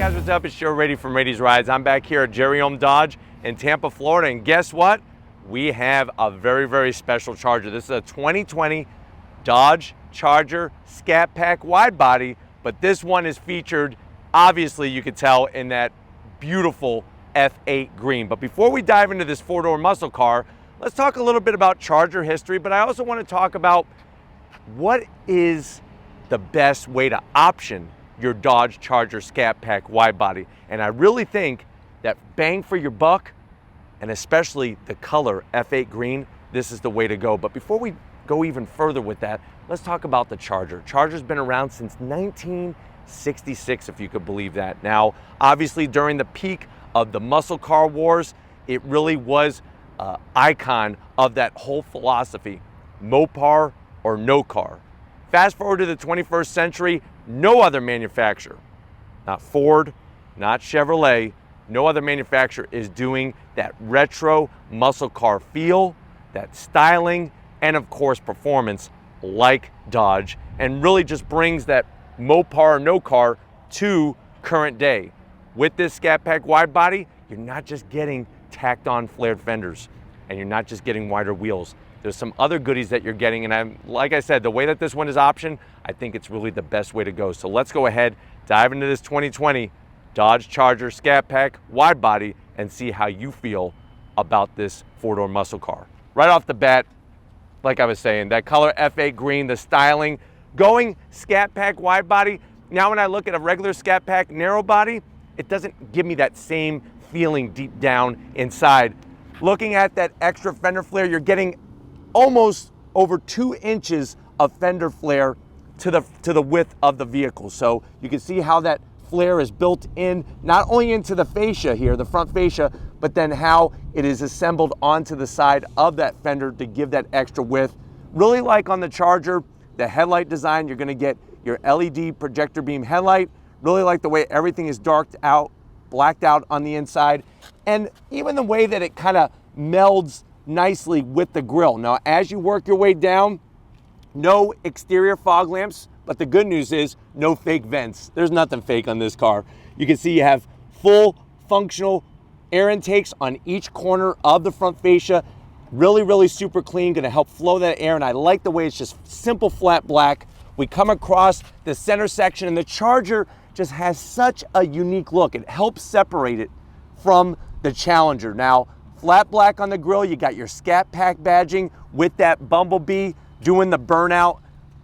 guys, what's up? It's Joe Rady from Rady's Rides. I'm back here at Jerry Ohm Dodge in Tampa, Florida, and guess what? We have a very, very special Charger. This is a 2020 Dodge Charger Scat Pack Widebody, but this one is featured, obviously you could tell, in that beautiful F8 green. But before we dive into this four-door muscle car, let's talk a little bit about Charger history, but I also want to talk about what is the best way to option your Dodge Charger Scat Pack Widebody. And I really think that bang for your buck, and especially the color F8 green, this is the way to go. But before we go even further with that, let's talk about the Charger. Charger's been around since 1966, if you could believe that. Now, obviously during the peak of the muscle car wars, it really was an icon of that whole philosophy, Mopar or no car. Fast forward to the 21st century, no other manufacturer, not Ford, not Chevrolet, no other manufacturer is doing that retro muscle car feel, that styling, and of course performance like Dodge, and really just brings that Mopar or no car to current day. With this Scat Pack Widebody, you're not just getting tacked on flared fenders, and you're not just getting wider wheels. There's some other goodies that you're getting, and like I said, the way that this one is optioned, I think it's really the best way to go. So let's go ahead, dive into this 2020 Dodge Charger Scat Pack Widebody and see how you feel about this four-door muscle car. Right off the bat, like I was saying, that color F8 green, the styling, going Scat Pack Widebody. Now when I look at a regular Scat Pack narrow body, it doesn't give me that same feeling deep down inside. Looking at that extra fender flare, you're getting almost over 2 inches of fender flare to the width of the vehicle. So you can see how that flare is built in, not only into the fascia here, the front fascia, but then how it is assembled onto the side of that fender to give that extra width. Really like on the Charger, the headlight design, you're gonna get your LED projector beam headlight. Really like the way everything is darked out, blacked out on the inside, and even the way that it kind of melds nicely with the grille. Now, as you work your way down, no exterior fog lamps, but the good news is no fake vents. There's nothing fake on this car. You can see you have full functional air intakes on each corner of the front fascia. Really, really super clean, gonna help flow that air, and I like the way it's just simple flat black. We come across the center section, and the Charger just has such a unique look. It helps separate it from the Challenger. Now, flat black on the grille, you got your Scat Pack badging with that bumblebee doing the burnout.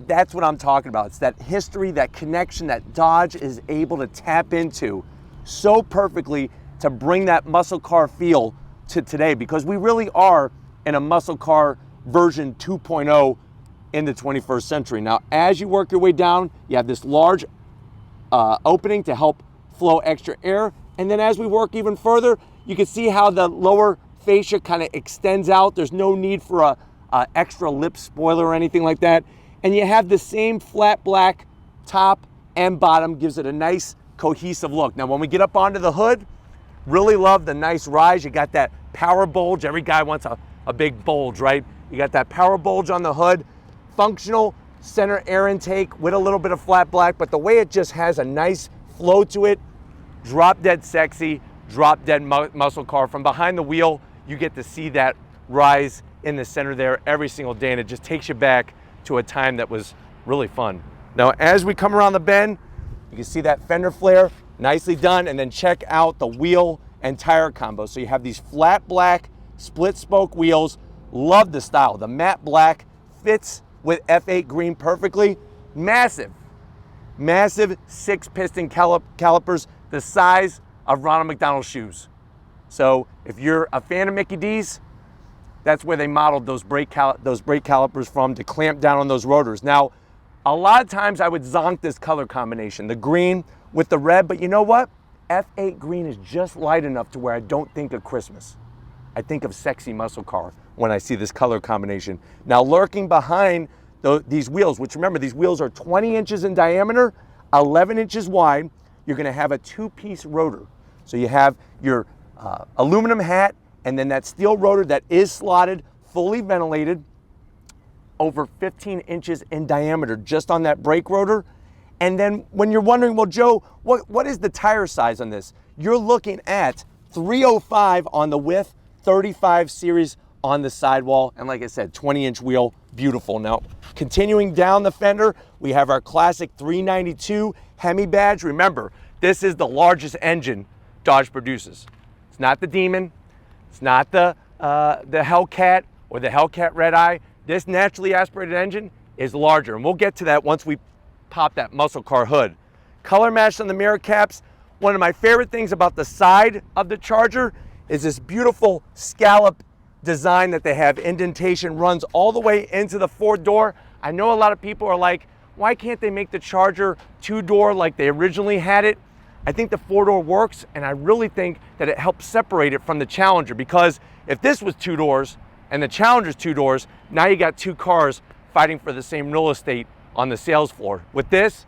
That's what I'm talking about. It's that history, that connection that Dodge is able to tap into so perfectly to bring that muscle car feel to today, because we really are in a muscle car version 2.0 in the 21st century. Now, as you work your way down, you have this large opening to help flow extra air. And then as we work even further, you can see how the lower fascia kind of extends out. There's no need for a extra lip spoiler or anything like that. And you have the same flat black top and bottom, gives it a nice cohesive look. Now when we get up onto the hood, really love the nice rise. You got that power bulge. Every guy wants a big bulge, right? You got that power bulge on the hood, functional center air intake with a little bit of flat black, but the way it just has a nice flow to it, drop dead sexy, drop dead muscle car. From behind the wheel, you get to see that rise in the center there every single day, and it just takes you back to a time that was really fun. Now, as we come around the bend, you can see that fender flare, nicely done, and then check out the wheel and tire combo. So you have these flat black split spoke wheels. Love the style. The matte black fits with F8 green perfectly. Massive 6-piston calipers, the size of Ronald McDonald's shoes. So if you're a fan of Mickey D's, that's where they modeled those brake calipers from, to clamp down on those rotors. Now, a lot of times I would zonk this color combination, the green with the red, but you know what? F8 green is just light enough to where I don't think of Christmas. I think of sexy muscle car when I see this color combination. Now, lurking behind these wheels, which remember, these wheels are 20 inches in diameter, 11 inches wide, you're gonna have a 2-piece rotor. So you have your aluminum hat, and then that steel rotor that is slotted, fully ventilated, over 15 inches in diameter just on that brake rotor. And then when you're wondering, well, Joe, what is the tire size on this? You're looking at 305 on the width, 35 series on the sidewall, and like I said, 20-inch wheel, beautiful. Now, continuing down the fender, we have our classic 392 Hemi badge. Remember, this is the largest engine Dodge produces. It's not the Demon, it's not the Hellcat or the Hellcat Red Eye. This naturally aspirated engine is larger, and we'll get to that once we pop that muscle car hood. Color matched on the mirror caps. One of my favorite things about the side of the Charger is this beautiful scallop design that they have. Indentation runs all the way into the 4-door. I know a lot of people are like, why can't they make the Charger 2-door like they originally had it? I think the 4-door works, and I really think that it helps separate it from the Challenger, because if this was 2 doors and the Challenger's 2 doors, now you got 2 cars fighting for the same real estate on the sales floor. With this,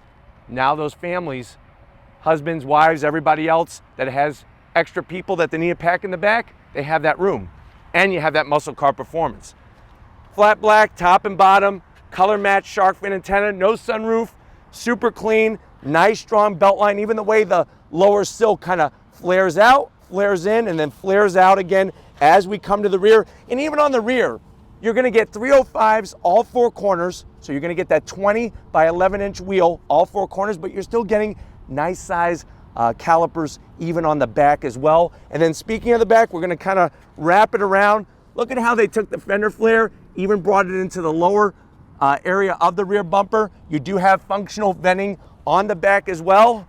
now those families, husbands, wives, everybody else that has extra people that they need to pack in the back, they have that room. And you have that muscle car performance. Flat black, top and bottom, color matched shark fin antenna, no sunroof, super clean, nice strong belt line. Even the way the lower sill kind of flares out, flares in, and then flares out again as we come to the rear. And even on the rear, you're gonna get 305s all 4 corners. So you're gonna get that 20 by 11-inch wheel, all 4 corners, but you're still getting nice size calipers even on the back as well. And then speaking of the back, we're gonna kind of wrap it around. Look at how they took the fender flare, even brought it into the lower area of the rear bumper. You do have functional venting on the back as well.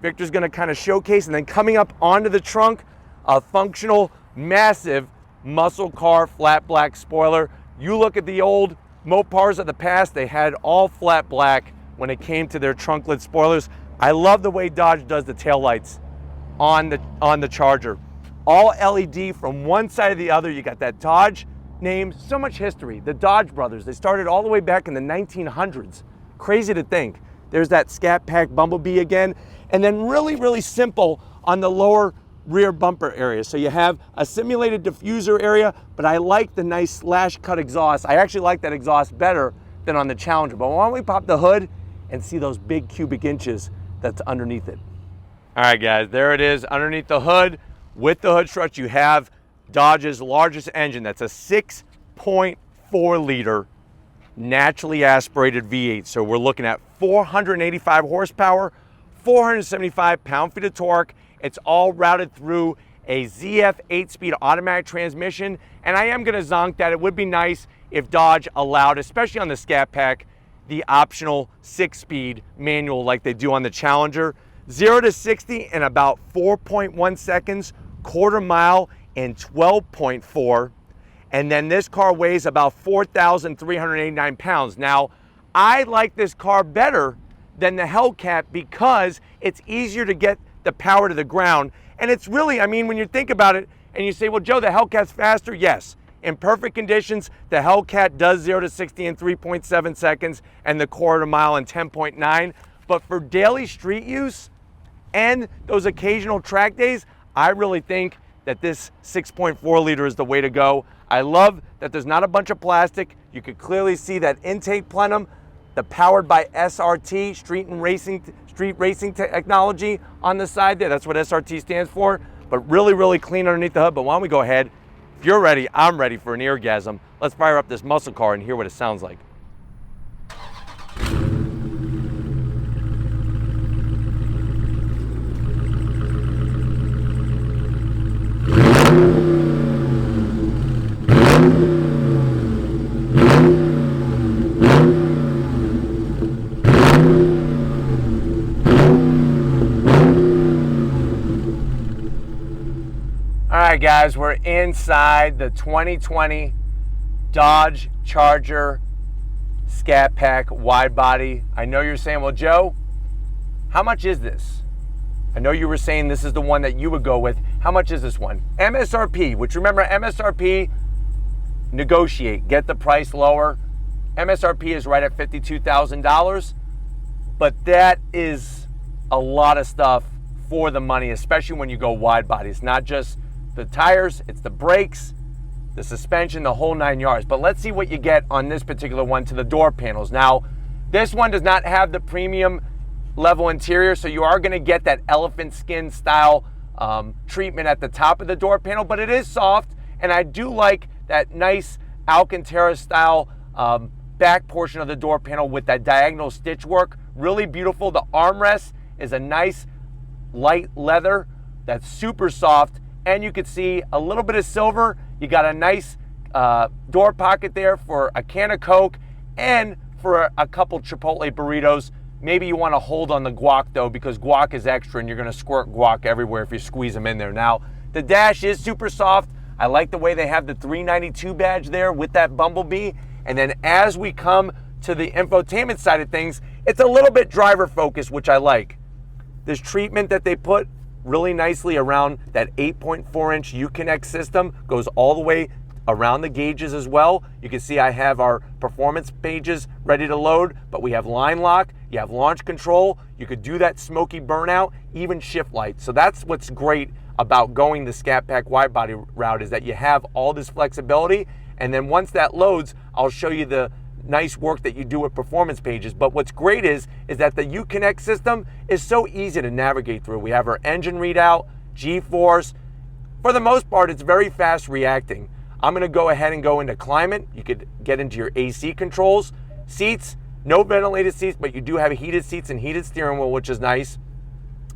Victor's gonna kind of showcase, and then coming up onto the trunk, a functional, massive muscle car flat black spoiler. You look at the old Mopars of the past, they had all flat black when it came to their trunk lid spoilers. I love the way Dodge does the taillights on the Charger. All LED from one side to the other. You got that Dodge name, so much history. The Dodge brothers, they started all the way back in the 1900s. Crazy to think. There's that Scat Pack Bumblebee again. And then really, really simple on the lower rear bumper area. So you have a simulated diffuser area, but I like the nice slash cut exhaust. I actually like that exhaust better than on the Challenger. But why don't we pop the hood and see those big cubic inches that's underneath it. All right, guys, there it is underneath the hood. With the hood strut, you have Dodge's largest engine. That's a 6.4 liter naturally aspirated V8. So we're looking at 485 horsepower, 475 pound-feet of torque. It's all routed through a ZF 8-speed automatic transmission. And I am gonna zonk that. It would be nice if Dodge allowed, especially on the Scat Pack, the optional 6-speed manual like they do on the Challenger. 0 to 60 in about 4.1 seconds, quarter mile in 12.4. And then this car weighs about 4,389 pounds. Now, I like this car better than the Hellcat because it's easier to get the power to the ground. And it's really, I mean, when you think about it and you say, well, Joe, the Hellcat's faster. Yes. In perfect conditions, the Hellcat does 0 to 60 in 3.7 seconds and the quarter mile in 10.9. But for daily street use and those occasional track days, I really think that this 6.4 liter is the way to go. I love that there's not a bunch of plastic. You could clearly see that intake plenum, the powered by SRT, street racing technology on the side there. That's what SRT stands for. But really, really clean underneath the hood. But why don't we go ahead? If you're ready, I'm ready for an eargasm. Let's fire up this muscle car and hear what it sounds like. All right, guys, we're inside the 2020 Dodge Charger Scat Pack Widebody. I know you're saying, well, Joe, how much is this? I know you were saying this is the one that you would go with. How much is this one? MSRP, which remember, MSRP, negotiate, get the price lower. MSRP is right at $52,000, but that is a lot of stuff for the money, especially when you go wide body. It's not just the tires, it's the brakes, the suspension, the whole 9 yards. But let's see what you get on this particular one to the door panels. Now, this one does not have the premium level interior, so you are going to get that elephant skin style treatment at the top of the door panel, but it is soft, and I do like that nice Alcantara style back portion of the door panel with that diagonal stitch work. Really beautiful. The armrest is a nice light leather that's super soft, and you can see a little bit of silver. You got a nice door pocket there for a can of Coke and for a couple Chipotle burritos. Maybe you want to hold on the guac though, because guac is extra and you're going to squirt guac everywhere if you squeeze them in there. Now, the dash is super soft. I like the way they have the 392 badge there with that bumblebee. And then as we come to the infotainment side of things, it's a little bit driver focused, which I like. This treatment that they put really nicely around that 8.4-inch Uconnect system goes all the way around the gauges as well. You can see I have our performance pages ready to load, but we have line lock, you have launch control, you could do that smoky burnout, even shift light. So that's what's great about going the Scat Pack Widebody route, is that you have all this flexibility, and then once that loads, I'll show you the nice work that you do with performance pages. But what's great is that the Uconnect system is so easy to navigate through. We have our engine readout, G-force. For the most part, it's very fast reacting. I'm gonna go ahead and go into climate. You could get into your AC controls. Seats, no ventilated seats, but you do have heated seats and heated steering wheel, which is nice.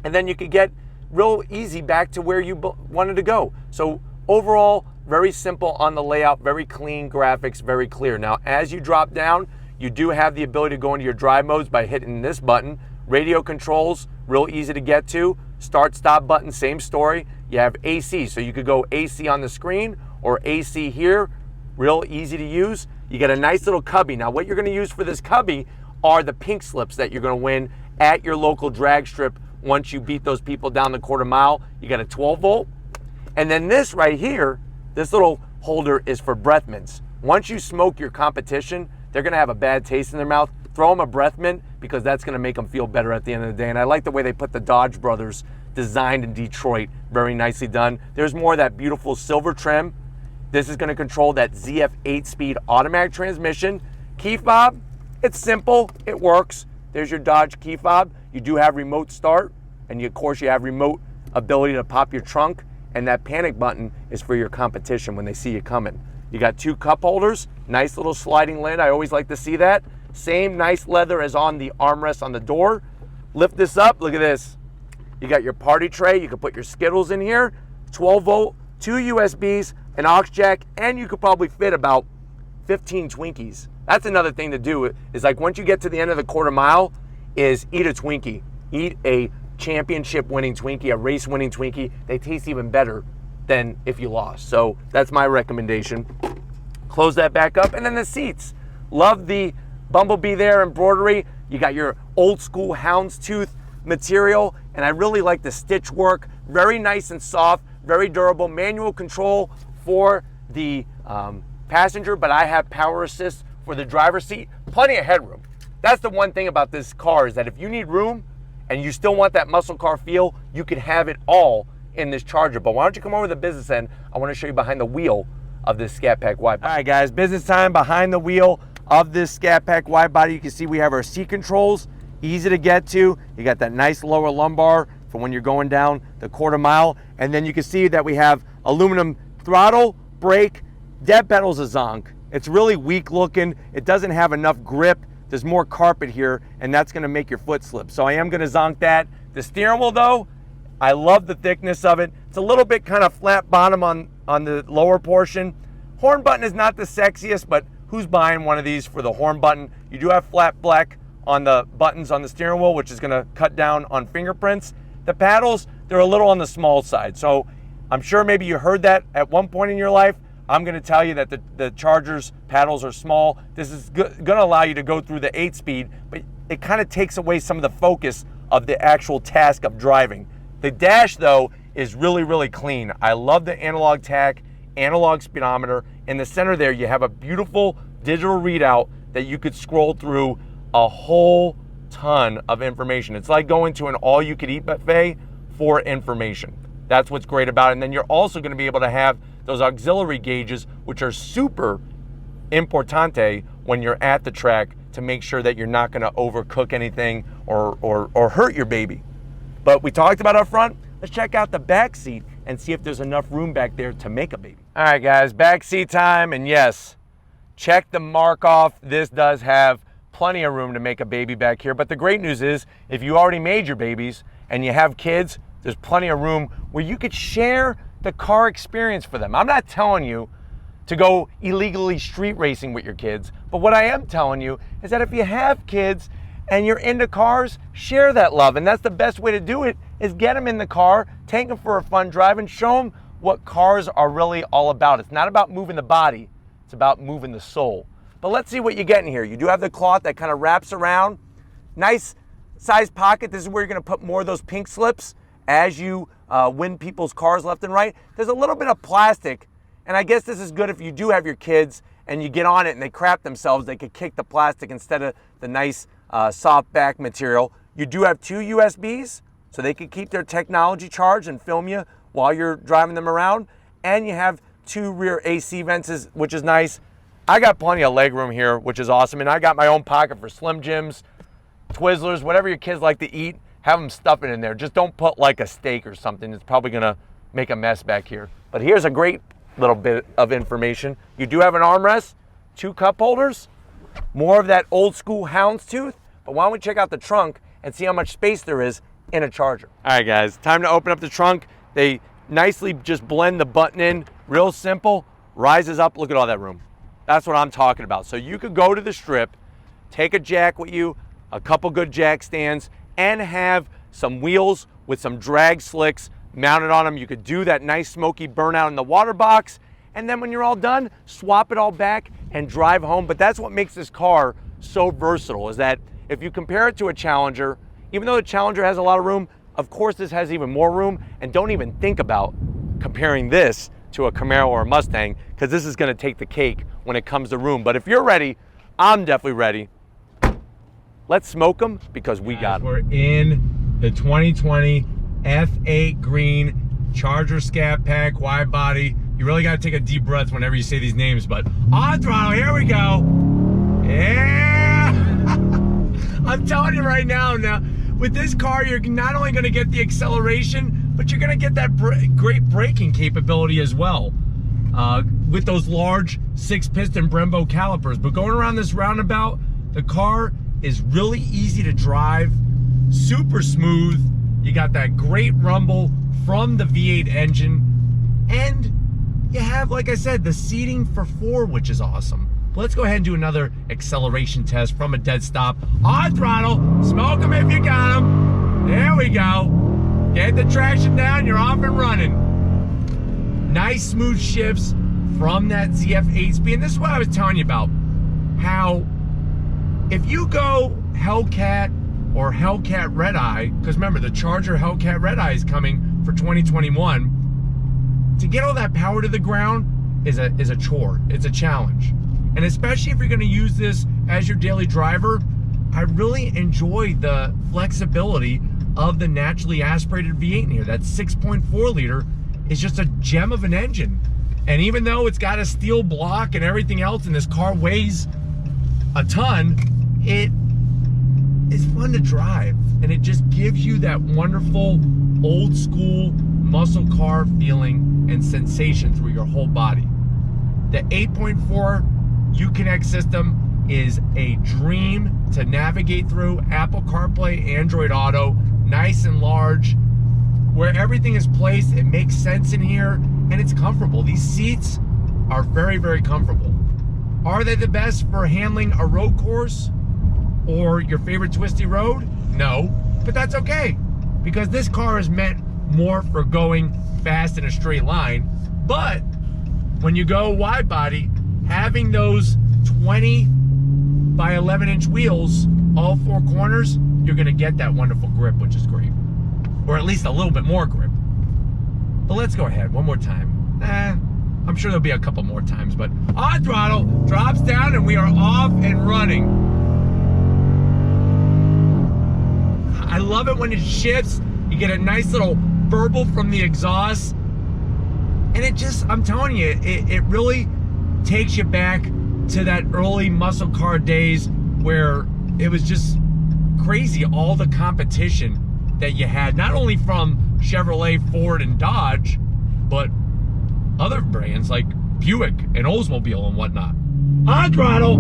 And then you could get real easy back to where you wanted to go. So overall, very simple on the layout, very clean graphics, very clear. Now, as you drop down, you do have the ability to go into your drive modes by hitting this button. Radio controls, real easy to get to. Start, stop button, same story. You have AC, so you could go AC on the screen or AC here, real easy to use. You get a nice little cubby. Now, what you're gonna use for this cubby are the pink slips that you're gonna win at your local drag strip once you beat those people down the quarter mile. You got a 12 volt. And then this right here, this little holder is for breath mints. Once you smoke your competition, they're gonna have a bad taste in their mouth. Throw them a breath mint, because that's gonna make them feel better at the end of the day. And I like the way they put the Dodge Brothers designed in Detroit, very nicely done. There's more of that beautiful silver trim. This is gonna control that ZF 8-speed automatic transmission. Key fob, it's simple, it works. There's your Dodge key fob. You do have remote start, and of course you have remote ability to pop your trunk, and that panic button is for your competition when they see you coming. You got two cup holders, nice little sliding lid. I always like to see that. Same nice leather as on the armrest on the door. Lift this up, look at this. You got your party tray, you can put your Skittles in here, 12 volt, 2 USBs, an aux jack, and you could probably fit about 15 Twinkies. That's another thing to do, is like once you get to the end of the quarter mile, is eat a Twinkie. Eat a championship winning Twinkie, a race winning Twinkie. They taste even better than if you lost. So that's my recommendation. Close that back up, and then the seats. Love the bumblebee there, embroidery. You got your old school houndstooth material, and I really like the stitch work. Very nice and soft, very durable. Manual control for the passenger, but I have power assist for the driver's seat. Plenty of headroom. That's the one thing about this car, is that if you need room and you still want that muscle car feel, you can have it all in this Charger. But why don't you come over to the business end? I want to show you behind the wheel of this Scat Pack Widebody. All right, guys, business time behind the wheel of this Scat Pack Widebody. You can see we have our seat controls, easy to get to. You got that nice lower lumbar for when you're going down the quarter mile. And then you can see that we have aluminum throttle, brake, dead pedals a zonk. It's really weak looking. It doesn't have enough grip. There's more carpet here, and that's gonna make your foot slip. So I am gonna zonk that. The steering wheel though, I love the thickness of it. It's a little bit kind of flat bottom on the lower portion. Horn button is not the sexiest, but who's buying one of these for the horn button? You do have flat black on the buttons on the steering wheel, which is gonna cut down on fingerprints. The paddles, they're a little on the small side. So I'm sure maybe you heard that at one point in your life. I'm gonna tell you that the Charger's paddles are small. This is gonna allow you to go through the 8-speed, but it kind of takes away some of the focus of the actual task of driving. The dash though is really, really clean. I love the analog tach, analog speedometer. In the center there, you have a beautiful digital readout that you could scroll through a whole ton of information. It's like going to an all-you-could-eat buffet for information. That's what's great about it. And then you're also gonna be able to have those auxiliary gauges, which are super importante when you're at the track to make sure that you're not gonna overcook anything or hurt your baby. But we talked about up front, let's check out the back seat and see if there's enough room back there to make a baby. All right guys, back seat time, and yes, check the mark off. This does have plenty of room to make a baby back here, but the great news is if you already made your babies and you have kids, there's plenty of room where you could share the car experience for them. I'm not telling you to go illegally street racing with your kids, but what I am telling you is that if you have kids and you're into cars, share that love. And that's the best way to do it, is get them in the car, take them for a fun drive, and show them what cars are really all about. It's not about moving the body, it's about moving the soul. But let's see what you get in here. You do have the cloth that kind of wraps around. Nice size pocket. This is where you're gonna put more of those pink slips as you win people's cars left and right. There's a little bit of plastic, and I guess this is good if you do have your kids and you get on it and they crap themselves, they could kick the plastic instead of the nice soft back material. You do have 2 USBs, so they could keep their technology charged and film you while you're driving them around. And you have 2 rear AC vents, which is nice. I got plenty of leg room here, which is awesome. And I got my own pocket for Slim Jims, Twizzlers, whatever your kids like to eat, have them stuff it in there. Just don't put like a steak or something. It's probably gonna make a mess back here. But here's a great little bit of information. You do have an armrest, 2 cup holders, more of that old school houndstooth. But why don't we check out the trunk and see how much space there is in a Charger. All right guys, time to open up the trunk. They nicely just blend the button in, real simple, rises up. Look at all that room. That's what I'm talking about. So you could go to the strip, take a jack with you, a couple good jack stands, and have some wheels with some drag slicks mounted on them. You could do that nice smoky burnout in the water box, and then when you're all done, swap it all back and drive home. But that's what makes this car so versatile, is that if you compare it to a Challenger, even though the Challenger has a lot of room, of course this has even more room. And don't even think about comparing this to a Camaro or a Mustang, because this is gonna take the cake when it comes to room. But if you're ready, I'm definitely ready. Let's smoke them, because we got them. We're in the 2020 F8 green Charger Scat Pack Widebody. You really gotta take a deep breath whenever you say these names, but on throttle, here we go. Yeah! I'm telling you right now, with this car, you're not only gonna get the acceleration, but you're gonna get that great braking capability as well. With those large 6-piston Brembo calipers. But going around this roundabout, the car is really easy to drive, super smooth. You got that great rumble from the V8 engine, and you have, like I said, the seating for 4, which is awesome. But let's go ahead and do another acceleration test from a dead stop. On throttle, smoke them if you got them. There we go. Get the traction down, you're off and running. Nice smooth shifts from that ZF 8-speed. And this is what I was telling you about, how if you go Hellcat or Hellcat Red Eye, because remember, the Charger Hellcat Red Eye is coming for 2021, to get all that power to the ground is a chore. It's a challenge. And especially if you're gonna use this as your daily driver, I really enjoy the flexibility of the naturally aspirated V8 in here. That 6.4 liter is just a gem of an engine. And even though it's got a steel block and everything else, and this car weighs a ton, it is fun to drive. And it just gives you that wonderful old school muscle car feeling and sensation through your whole body. The 8.4 Uconnect system is a dream to navigate through. Apple CarPlay, Android Auto, nice and large. Where everything is placed, it makes sense in here, and it's comfortable. These seats are very, very comfortable. Are they the best for handling a road course or your favorite twisty road? No, but that's okay, because this car is meant more for going fast in a straight line. But when you go wide body, having those 20 by 11-inch wheels, all 4 corners, you're gonna get that wonderful grip, which is great. Or at least a little bit more grip. But let's go ahead one more time. I'm sure there'll be a couple more times, but on throttle, drops down, and we are off and running. I love it when it shifts. You get a nice little burble from the exhaust. And it just, I'm telling you, it really takes you back to that early muscle car days where it was just crazy, all the competition that you had, not only from Chevrolet, Ford, and Dodge, but other brands like Buick and Oldsmobile and whatnot. On throttle.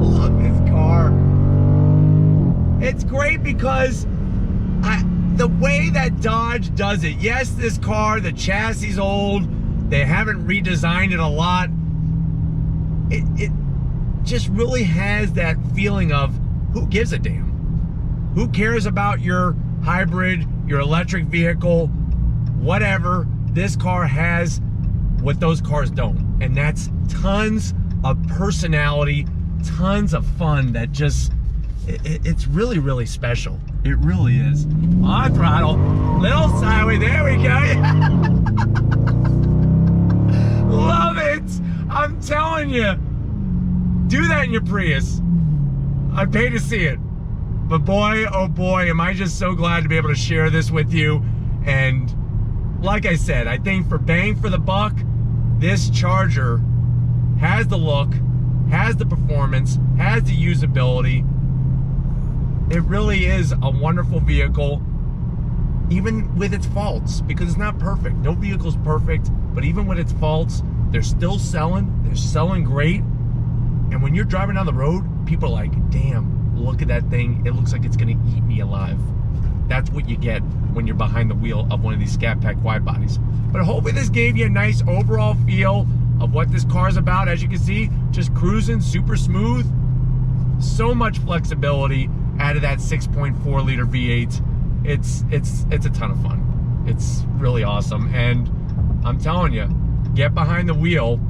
Love this car. It's great because the way that Dodge does it, yes, this car, the chassis is old, they haven't redesigned it a lot. It just really has that feeling of who gives a damn? Who cares about your hybrid, your electric vehicle, whatever? This car has what those cars don't. And that's tons of personality, tons of fun that just, it's really, really special. It really is. On throttle, little sideways, there we go. Love it. I'm telling you, do that in your Prius. I'd pay to see it. But boy, oh boy, am I just so glad to be able to share this with you. And like I said, I think for bang for the buck, this Charger has the look, has the performance, has the usability. It really is a wonderful vehicle, even with its faults, because it's not perfect. No vehicle's perfect, but even with its faults, they're still selling. They're selling great. And when you're driving down the road, people are like, damn, look at that thing. It looks like it's gonna eat me alive. That's what you get when you're behind the wheel of one of these Scat Pack wide bodies. But hopefully this gave you a nice overall feel of what this car is about. As you can see, just cruising, super smooth. So much flexibility out of that 6.4 liter V8. It's a ton of fun. It's really awesome. And I'm telling you, get behind the wheel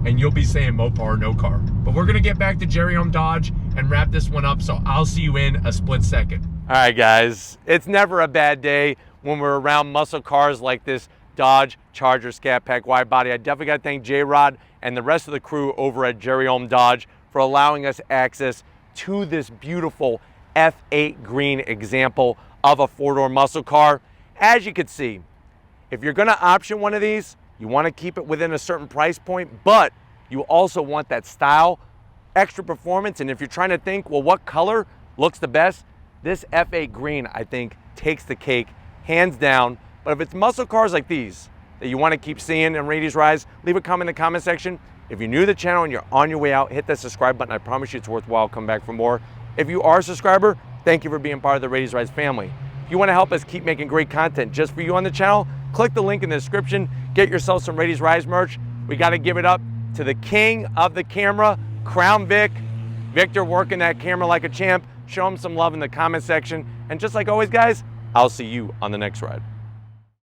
and you'll be saying Mopar or no car. But we're gonna get back to Jerry Home Dodge and wrap this one up, so I'll see you in a split second. All right, guys, it's never a bad day when we're around muscle cars like this Dodge Charger Scat Pack wide body. I definitely gotta thank J-Rod and the rest of the crew over at Jerry Home Dodge for allowing us access to this beautiful F8 green example of a four-door muscle car. As you can see, if you're gonna option one of these, you wanna keep it within a certain price point, but you also want that style, extra performance, and if you're trying to think, well, what color looks the best, this F8 green, I think, takes the cake, hands down. But if it's muscle cars like these that you wanna keep seeing in Rady's Rides, leave a comment in the comment section. If you're new to the channel and you're on your way out, hit that subscribe button. I promise you it's worthwhile. Come back for more. If you are a subscriber, thank you for being part of the Rady's Rides family. If you wanna help us keep making great content just for you on the channel, click the link in the description, get yourself some Rady's Rides merch. We gotta give it up to the king of the camera, Crown Vic. Victor working that camera like a champ. Show him some love in the comment section. And just like always, guys, I'll see you on the next ride.